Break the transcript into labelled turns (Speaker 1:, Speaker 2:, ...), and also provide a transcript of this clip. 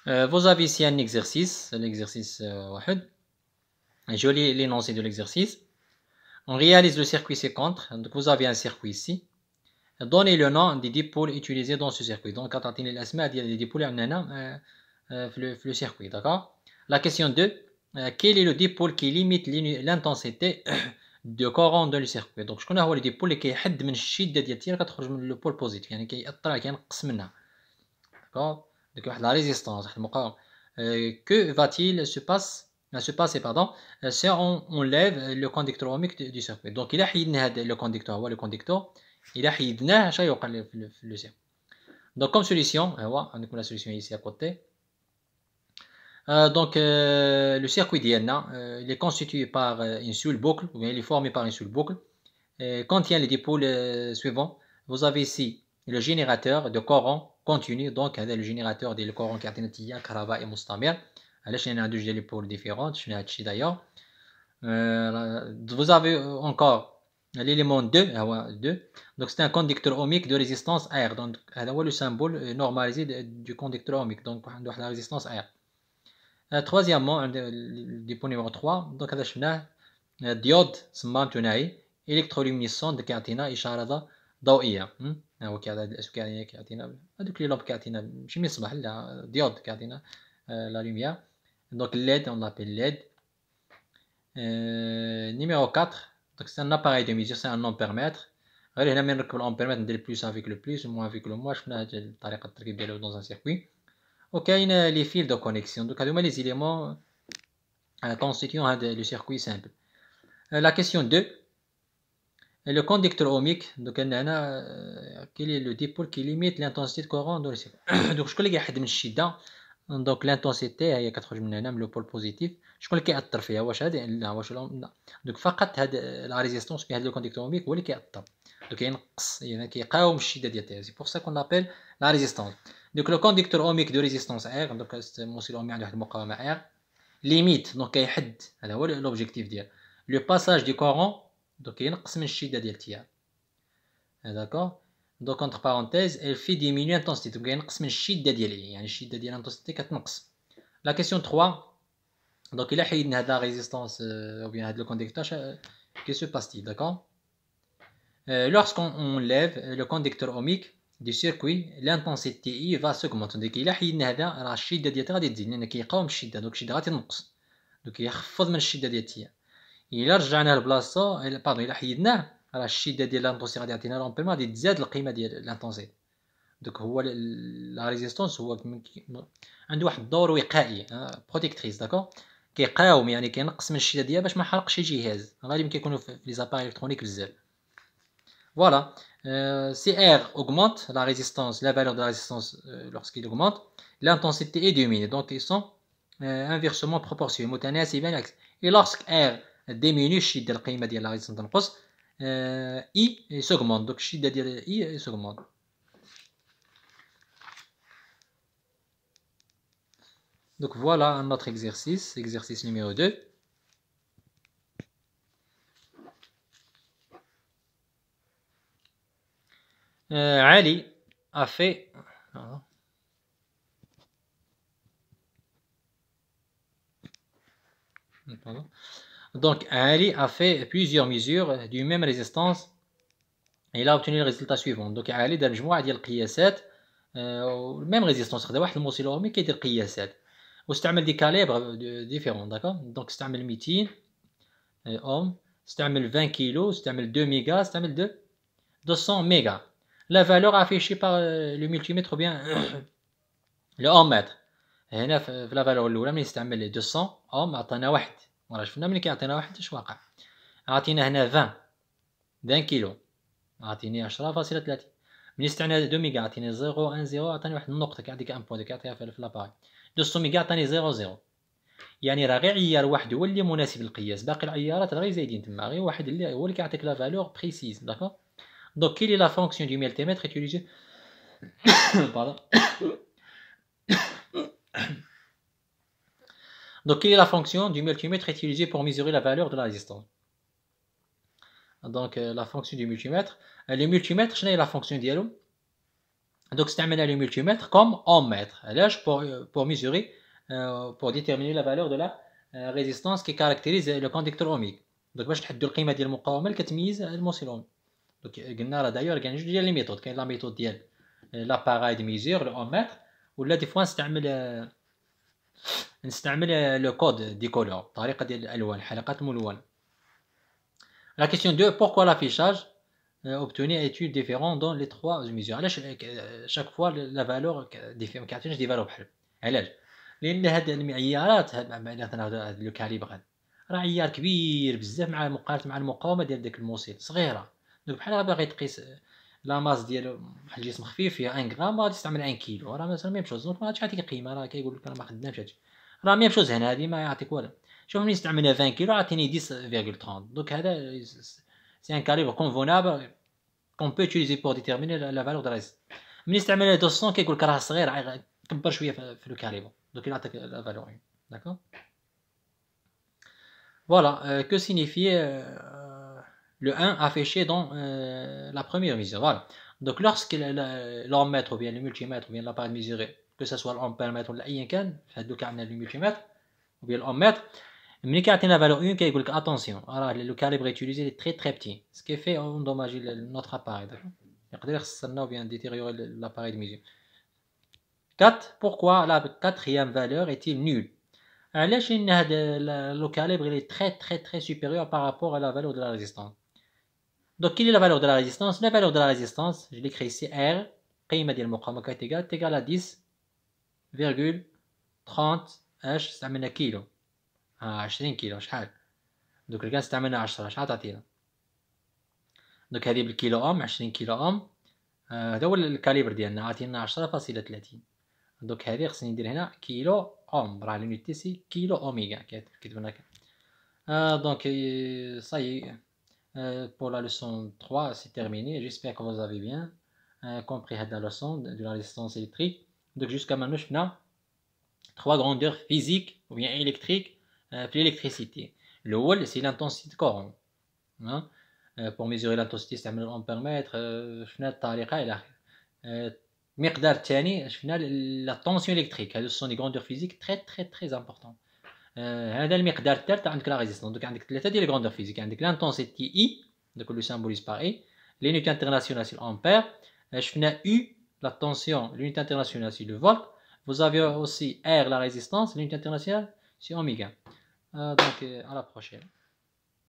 Speaker 1: Vous avez ici un exercice, l'exercice واحد. Je lis l'énoncé de l'exercice. On réalise le circuit ci-contre. Donc vous avez un circuit ici. Donnez le nom des dipôles utilisés dans ce circuit. Donc تعطيني الأسماء ديال les dipôles اللي عندنا في le circuit, d'accord. La question 2. Quel est le dipôle qui limite l'intensité de courant dans le circuit. Donc شكون هو le dipôle اللي كيحد من الشدة ديال التيار كتخرج من لو بول بوزيتيف، يعني كيأثر على كينقص منها. d'accord. Donc واحد لا ريزيستانس واحد المقاومة. Que va-t-il se passer pardon si on enlève le conducteur ohmique du circuit. Donc إلا حيدنا هذا le conducteur هو le conducteur إلا حيدناه اش غيوقع في le circuit. Donc comme solution هو عندكم la solution ici à côté. Donc le circuit ديالنا il est constitué par une seule boucle, ou bien il est formé par une seule boucle. Contient les dipôles suivants. Vous avez ici le générateur de courant continu. Donc هذا le générateur ديال الكورون كيعطينا تيار كهربائي مستمر. علاش لان عندو جوج ديال لي بول ديفيرونت. شنو هادشي d'ailleurs. Vous avez encore l'élément 2 هو 2. Donc c'est un conducteur ohmique de résistance R. Donc هذا هو le symbole normalisé du conducteur ohmique. Donc عنده واحد la résistance R. Troisièmement, le dépôt numéro 3. Donc هذا شفناه ديود صمامته ناعي الكترولومينيسون كيعطينا اشاره ضوئيه. هو كيعطينا هذوك لي لومب كيعطينا ماشي مصباح لا ديود كيعطينا لا لوميير. دونك LED on l'appelle LED. Numéro 4. Donc c'est un appareil de mesure, c'est un ampèremètre. غير هنا ملي نركب الامبيرمتر ندير بلوس افيك لو بلوس موان افيك لو موان. شفنا هاد طريقه التركيب ديالو دون ان سيركوي. وكاين لي فيل دو كونيكسيون. دوك هادو هما لي زيليمون constituant le circuit simple. La question 2. Le conducteur ohmique. Donc quel est le dipôle qui limite l'intensité de courant dans le circuit. Donc شكون اللي كيحد من الشده. دونك لانتونسيتي هي كتخرج من هنا من لو بول بوزيتيف. شكون اللي كيأثر فيها؟ واش هذا؟ لا واش لا. دونك فقط هاد لا ريزيستونس بين هاد لو كونديكتور اوميك هو اللي كيأثر. دونك كينقص يعني كيقاوم الشده ديال التيار. سي بور سا كون لابيل لا ريزيستونس. دونك لو كونديكتور اوميك دو ريزيستونس ار. دونك الموصل اومي عنده واحد المقاومه ار. ليميت دونك كيحد. هذا هو لوبجيكتيف ديال لو باساج دي كورون. دونك ينقص من الشده ديال التيار. داكور. Donc entre parenthèses elle fait diminuer l'intensité. Donc ينقص من الشده ديالها يعني الشده ديال l'intensité كتنقص. La question 3. Donc il a حيدنا هذا résistance ou bien هذا le conducteur. Que se passe-t-il? D'accord. Lorsqu'on enlève le conducteur ohmique du circuit l'intensité I va s'augmenter. Donc il a حيدنا هذا راه الشده ديالها غادي تزيد لان كيقاوم الشده. دونك الشده غادي تنقص. دونك يخفض من الشده ديال التيار. الا رجعناه لبلاصتو باردون الا حيدناه راه الشده ديال لانطونسي غادي يعطينا لامبير غادي تزاد القيمه ديال لانطونسي. دوك هو لا ريزيستونس هو عنده واحد الدور وقائي بروتيكتريس. داكور. كيقاوم يعني كينقص من الشده ديالها باش ما يحرقش شي جهاز. غالبا كيكونوا في لي زاباري الكترونيك بزاف. فوالا. Si R augmente la résistance, la valeur de la résistance lorsqu'il augmente, l'intensité est diminuée. Donc ils sont inversement proportionnels متناسبين. Et lorsque R diminue الشده القيمه ديال لا ريزيستونس تنقص I s'augmente. Donc الشده ديال I s'augmente. Donc voilà un autre exercice, exercice numéro 2. Ali a fait donc Ali a fait plusieurs mesures d'une même résistance et il a obtenu le résultat suivant. Donc Ali دار مجموعه ديال القياسات même résistance. خدا واحد الموصل اومي كيدير قياسات واستعمل دي كاليبر ديفيرون. داكور. دونك استعمل 200 اوم، استعمل 20 كيلو، استعمل 2 ميغا، استعمل 200 ميغا. La valeur affichée par le multimètre ou bien le ohmmètre. هنا في لا فالور الاولى ملي استعمل 200 اوم عطينا واحد. راه شفنا ملي كيعطينا واحد اش واقع. عطينا هنا 20 كيلو عطيني 10.30. ملي استعملنا 2 ميغا عطيني 0.10 عطاني واحد النقطه كيعطيك ان بوان كيعطيها في لاباري. 200 ميغا عطاني 0.0. يعني راه غير عيار واحد هو اللي مناسب للقياس. باقي العيارات غير زايدين تما. غير واحد اللي هو اللي كيعطيك لا فالور بريسيز. داكور. Donc, quelle est la fonction du multimètre utilisée Pardon. Donc, quelle est la fonction du multimètre utilisée pour mesurer la valeur de la résistance? Donc, la fonction du multimètre. Le multimètre, quelle est la fonction dialo? Donc استعملنا le multimètre comme ohm-mètre. علاش pour mesurer pour déterminer la valeur de la résistance qui caractérise le conducteur ohmique. Donc باش نحددوا القيمه ديال المقاومه اللي كتميز الموصل اومي. دونك قلنا راه دايور كاين جوج ديال لي ميثود. كاين لا ميثود ديال لاباراي دو ميزور لو اوميتر ولا دي فوا نستعمل لو كود دي كولور طريقه ديال الالوان حلقات الملونه. La question 2, pourquoi l'affichage obtenu est différent dans les trois mesures. علاش chaque fois la valeur ما كيعطيناش دي فالور بحال علاش؟ لان هاد المعيارات هاد لو كاليبر راه عيار كبير بزاف مع مقارنه مع المقاومه ديال داك الموصل صغيره. دونك بحال باغي تقيس لا ماس ديال واحد الجسم خفيف فيها 1 غرام غادي تستعمل 1 كيلو راه مثلا ميم شوز. دونك ما غاديش يعطيك قيمه راه كيقول لك راه ما خدامش هادشي راه ميم شوز هنا هادي ما يعطيك والو. شوف ملي استعملنا 20 كيلو عطيني 10,30. دونك هذا سي ان كاليبر كونفونابل qu'on peut utiliser pour déterminer la valeur de la résistance. ملي استعملنا 200 كيقول لك راه صغير كبر شويه في لو كاليبر دونك يعطيك لا فالور. داكور. Voilà, que signifie le 1 affiché dans la première mesure. Voilà. Donc lorsque l'ampère ou bien le multimètre ou bien l'appareil mesuré, que ce soit l'ampèremètre ou l'aïen can, le cas le multimètre ou bien l'ampère, ملي كيعطينا valeur 1 كيقول لك attention راه le calibre utilisé est très très petit, ce qui fait endommager notre appareil. D'accord. يقدر يخسرنا ou bien détériorer l'appareil de mesure. 4. Pourquoi la quatrième valeur est-il nulle? علاش لان هذا لو كاليبر il est très très très supérieur par rapport à la valeur de la résistance. Donc quelle est la valeur de la résistance? La valeur de la résistance, je l'écris ici R قيمة ديال المقاومة est égale à 10,30 اش استعملنا كيلو 20 كيلو شحال. دوك كان استعملنا 10 شحال تعطينا؟ دوك هذه بالكيلو اوم 20 كيلو اوم هذا هو الكاليبر ديالنا عطينا 10.30. دوك هذه خصني ندير هنا كيلو اوم راه l'unité c'est kilo oméga كتبنا هكا. Donc ça y est, pour la leçon 3 c'est terminé. J'espère que vous avez bien compris la leçon de la résistance électrique. Donc jusqu'à maintenant je fais 3 grandeurs physiques ou bien électriques pour l'électricité. Le wall c'est l'intensité de courant. Pour mesurer l'intensité c'est l'ampèremètre. شفنا الطريقه الى مقدار الثاني شفنا لا طونسيون الكتريك. هادو سون دي غروندور فيزيك تري تري تري امبورطون. هذا المقدار الثالث عندك لا ريزيستانس. دونك عندك ثلاثه ديال لي غروندور فيزيك. عندك لانتونسيتي اي دونك لو سامبوليز بار اي. لونيتي انترناسيونال سي الامبير. شفنا U la tension, l'unité internationale c'est le volt. Vous avez aussi R la résistance, l'unité internationale c'est oméga. Donc à la prochaine.